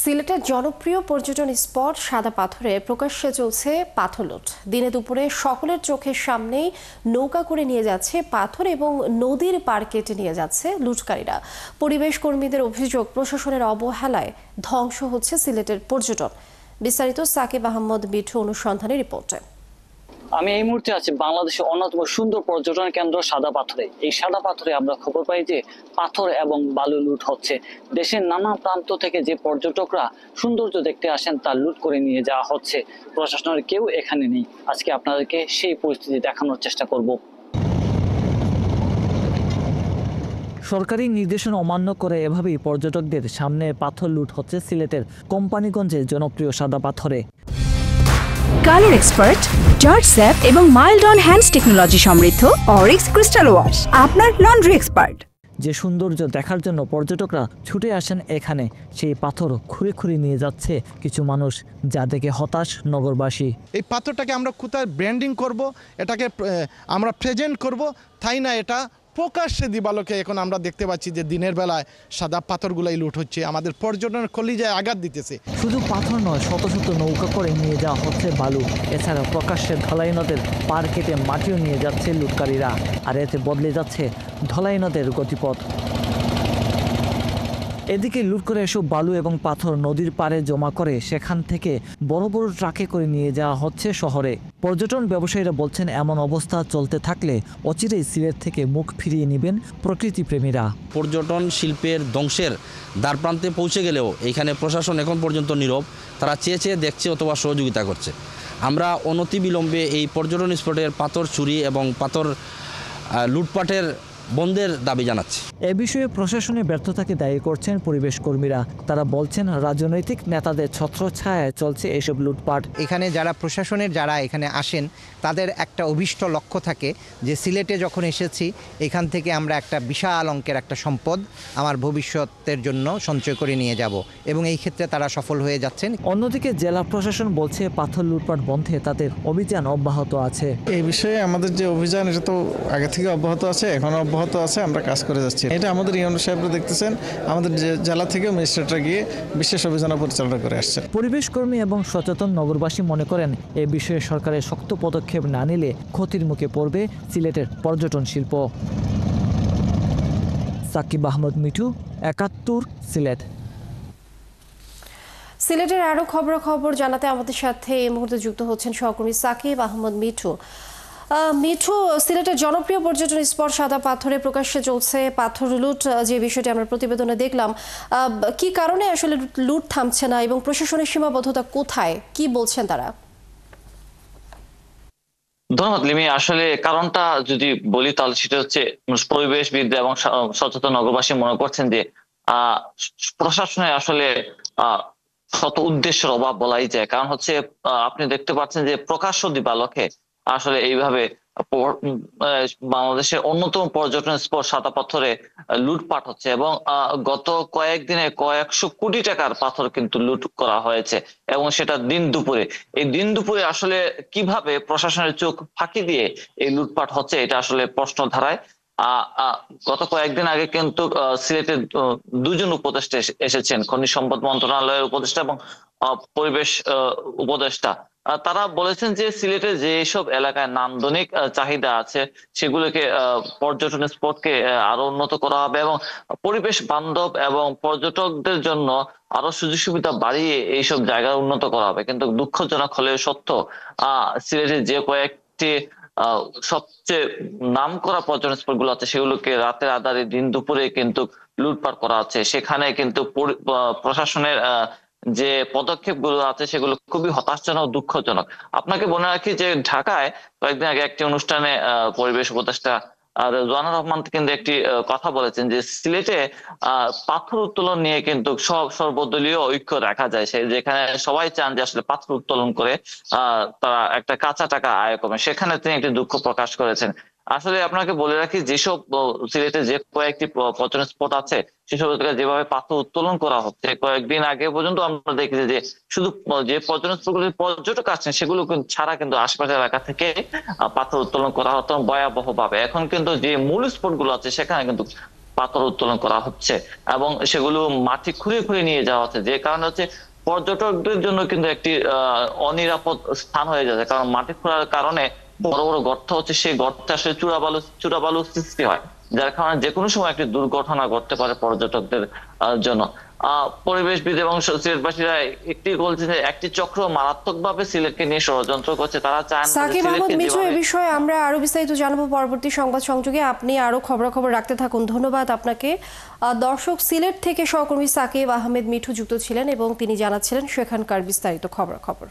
সিলেটের জনপ্রিয় পর্যটন স্পট সাদা পাথরে প্রকাশ্যে চলছে পাথর লুট। দিনে দুপুরে সকলের চোখের সামনেই নৌকা করে নিয়ে যাচ্ছে পাথর এবং নদীর পাড় কেটে নিয়ে যাচ্ছে লুটকারীরা। পরিবেশ কর্মীদের অভিযোগ, প্রশাসনের অবহেলায় ধ্বংস হচ্ছে সিলেটের পর্যটন। বিস্তারিত সাকিব আহমদ মিঠু অনুসন্ধানের রিপোর্টে। আমি এই মুহূর্তে আছি বাংলাদেশের অন্যতম সুন্দর পর্যটন কেন্দ্র সাদা পাথরে। এই সাদা পাথরে আমরা খবর পাই যে পাথর এবং বালু লুট হচ্ছে। দেশের নানা প্রান্ত থেকে যে পর্যটকরা সৌন্দর্য দেখতে আসেন তা লুট করে নিয়ে যাওয়া হচ্ছে। প্রশাসনের কেউ এখানে নেই। আজকে আপনাদেরকে সেই পরিস্থিতি দেখানোর চেষ্টা করব। সরকারি নির্দেশনা অমান্য করে এভাবেই পর্যটকদের সামনে পাথর লুট হচ্ছে সিলেটের কোম্পানিগঞ্জের জনপ্রিয় সাদা পাথরে। কালার এক্সপার্ট, জর্জ স্যাপ এবং মাইল্ড অন হ্যান্ডস টেকনোলজি সমৃদ্ধ অরিক্স ক্রিস্টাল ওয়াশ আপনার লন্ড্রি এক্সপার্ট। যে সৌন্দর্য দেখার জন্য পর্যটকরা ছুটে আসেন এখানে, সেই পাথর খুঁড়ে খুঁড়ে নিয়ে যাচ্ছে কিছু মানুষ, যা দেখে হতাশ নগরবাসী। এই পাথরটাকে আমরা কোথায় ব্র্যান্ডিং করব, এটাকে আমরা প্রেজেন্ট করব, তাই না এটা প্রকাশ্যে দিবালোকে এখন আমরা দেখতে পাচ্ছি যে দিনের বেলায় সাদা পাথরগুলাই লুট হচ্ছে, আমাদের পর্যটনের কলিজায় আঘাত দিতেছে। শুধু পাথর নয়, শত শত নৌকা করে নিয়ে যাওয়া হচ্ছে বালু। এছাড়া প্রকাশ্যে ঢালাই নদের পার কেটে মাটিও নিয়ে যাচ্ছে লুটকারীরা। আর এতে বদলে যাচ্ছে ঢালাই নদের গতিপথ। এদিকে লুট করে এসব বালু এবং পাথর নদীর পাড়ে জমা করে সেখান থেকে বড় বড় ট্রাকে করে নিয়ে যাওয়া হচ্ছে শহরে। পর্যটন ব্যবসায়ীরা বলছেন, এমন অবস্থা চলতে থাকলে অচিরেই সিলেট থেকে মুখ ফিরিয়ে নেবেন প্রকৃতিপ্রেমীরা। পর্যটন শিল্পের ধ্বংসের দ্বারপ্রান্তে পৌঁছে গেলেও এইখানে প্রশাসন এখন পর্যন্ত নীরব। তারা চেয়ে চেয়ে দেখছে অথবা সহযোগিতা করছে। আমরা অনতিবিলম্বে এই পর্যটন স্পটের পাথর চুরি এবং পাথর লুটপাটের বন্ধের দাবি জানাচ্ছে। এ বিষয়ে প্রশাসনের ব্যর্থতাকে দায়ী করছেন পরিবেশ কর্মীরা। তারা বলছেন, রাজনৈতিক নেতাদের ছত্রছায়ায় চলছে এসব লুটপাট। এখানে যারা প্রশাসনের যারা এখানে আসেন, তাদের একটা অভীষ্ট লক্ষ্য থাকে যে সিলেটে যখন এসেছি এখান থেকে আমরা একটা বিশাল অঙ্কের একটা সম্পদ আমার ভবিষ্যতের জন্য সঞ্চয় করে নিয়ে যাব, এবং এই ক্ষেত্রে তারা সফল হয়ে যাচ্ছেন। অন্যদিকে জেলা প্রশাসন বলছে, পাথর লুটপাট বন্ধে তাদের অভিযান অব্যাহত আছে। এই বিষয়ে আমাদের যে অভিযান, এটা তো আগে থেকে অব্যাহত আছে, এখনো অব্যাহত আছে, আমরা কাজ করে যাচ্ছি। এটা আমাদের ইউনো সাহেবরা দেখতেছেন, আমাদের জেলা থেকে ম্যাজিস্ট্রেটরা গিয়ে বিশেষ অভিযান পরিচালনা করে আসছে। পরিবেশ কর্মী এবং সচেতন নগরবাসী মনে করেন, এ বিষয়ে সরকারের শক্ত পদক্ষেপ না নিলে ক্ষতির মুখে পড়বে সিলেটের পর্যটন শিল্প। সাকিব আহমদ মিঠু, ৭১, সিলেট। সিলেটের আরো খবর জানাতে আমাদের সাথে এই মুহূর্তে যুক্ত হচ্ছেন সহকর্মী সাকিব আহমদ মিঠু। মিঠু, সিলেটের জনপ্রিয় পর্যটন স্পট সাদা পাথরে প্রকাশ্যে চলছে পাথর লুট, যে বিষয়টি আমরা প্রতিবেদনে দেখলাম। কি কারণে আসলে লুট থামছে না এবং প্রশাসনের সীমাবদ্ধতা কোথায়, কি বলছেন তারা? ধন্যবাদ লিমি। আসলে কারণটা যদি বলি তাহলে সেটা হচ্ছে পরিবেশবিদ এবং সচেতন নগরবাসী মনে করছেন যে প্রশাসনের আসলে শত উদ্দেশ্যের অভাব বলাই যায়। কারণ হচ্ছে আপনি দেখতে পাচ্ছেন যে প্রকাশ্য দিবালোকে আসলে এইভাবে বাংলাদেশের অন্যতম পর্যটন স্পট সাদা পাথরে লুটপাট হচ্ছে, এবং গত কয়েকদিনে কয়েকশো কোটি টাকার পাথর কিন্তু লুট করা হয়েছে, এবং সেটা দিন দুপুরে। এই দিন দুপুরে আসলে কিভাবে প্রশাসনের চোখ ফাঁকি দিয়ে এই লুটপাট হচ্ছে, এটা আসলে প্রশ্ন ধারায়। গত কয়েকদিন আগে কিন্তু সিলেটের দুজন উপদেষ্টা এসেছেন, খনিজ সম্পদ মন্ত্রণালয়ের উপদেষ্টা এবং পরিবেশ উপদেষ্টা। তারা বলেছেন যে সিলেটের যেসব এলাকায় নান্দনিক চাহিদা আছে সেগুলোকে পর্যটন স্পটকে আরো উন্নত করা হবে এবং পরিবেশ বান্ধব এবং পর্যটকদের জন্য আরো সুযোগ সুবিধা বাড়িয়ে এইসব জায়গা উন্নত করা হবে। কিন্তু দুঃখজনক হলেও সত্য, সিলেটের যে কয়েকটি সবচেয়ে নাম করা পর্যটন স্পট গুলো আছে সেগুলোকে রাতের আধারে দিন দুপুরে কিন্তু লুটপাট করা হচ্ছে। সেখানে কিন্তু প্রশাসনের যে পদক্ষেপ গুলো আছে সেগুলো খুবই হতাশজনক, দুঃখজনক। আপনাকে মনে রাখি যে ঢাকায় কয়েকদিন আগে একটি অনুষ্ঠানে পরিবেশ উপদেষ্টা রেজওয়ানুর রহমান কিন্তু একটি কথা বলেছেন যে সিলেটে পাথর উত্তোলন নিয়ে কিন্তু সর্বদলীয় ঐক্য রাখা যায়, যেখানে সবাই চান যে আসলে পাথর উত্তোলন করে তারা একটা কাঁচা টাকা আয় কমে। সেখানে তিনি একটি দুঃখ প্রকাশ করেছেন। আসলে আপনাকে বলে রাখি, যেসব সিলেটে যে কয়েকটি পর্যটন স্পট আছে সেসব যেভাবে পাথর উত্তোলন করা হচ্ছে, কয়েকদিন আগে পর্যন্ত আমরা দেখেছি যে শুধু যে পর্যটন স্পটগুলির পর্যটক আসছেন সেগুলো ছাড়া কিন্তু আশেপাশের এলাকা থেকে পাথর উত্তোলন করা হতো ভয়াবহ ভাবে। এখন কিন্তু যে মূল স্পট গুলো আছে সেখানে কিন্তু পাথর উত্তোলন করা হচ্ছে এবং সেগুলো মাটি খুঁড়ে খুঁড়ে নিয়ে যাওয়া হচ্ছে, যে কারণে হচ্ছে পর্যটকদের জন্য কিন্তু একটি অনিরাপদ স্থান হয়ে যাচ্ছে। কারণ মাটি খোঁড়ার কারণে বড় বড় গর্ত হচ্ছে, সেই গর্তে আসলে চূড়াবালু সৃষ্টি হয়, যার কারণে যে কোনো সময় একটি দুর্ঘটনা ঘটতে পারে পর্যটকদের জন্য। পরিবেশবিদ এবং সিলেটবাসীরা একটি বলছে যে একটি চক্র মারাত্মকভাবে সিলেটকে নিয়ে ষড়যন্ত্র করছে। তারা চান সাকিব আহমেদ মিঠু, এ বিষয়ে আমরা আরো বিস্তারিত জানাবো পরবর্তী সংবাদ সংযোগে। আপনি আরো খবরাখবর রাখতে থাকুন, ধন্যবাদ আপনাকে। দর্শক, সিলেট থেকে সহকর্মী সাকিব আহমেদ মিঠু যুক্ত ছিলেন এবং তিনি জানাচ্ছিলেন সেখানকার বিস্তারিত খবরাখবর।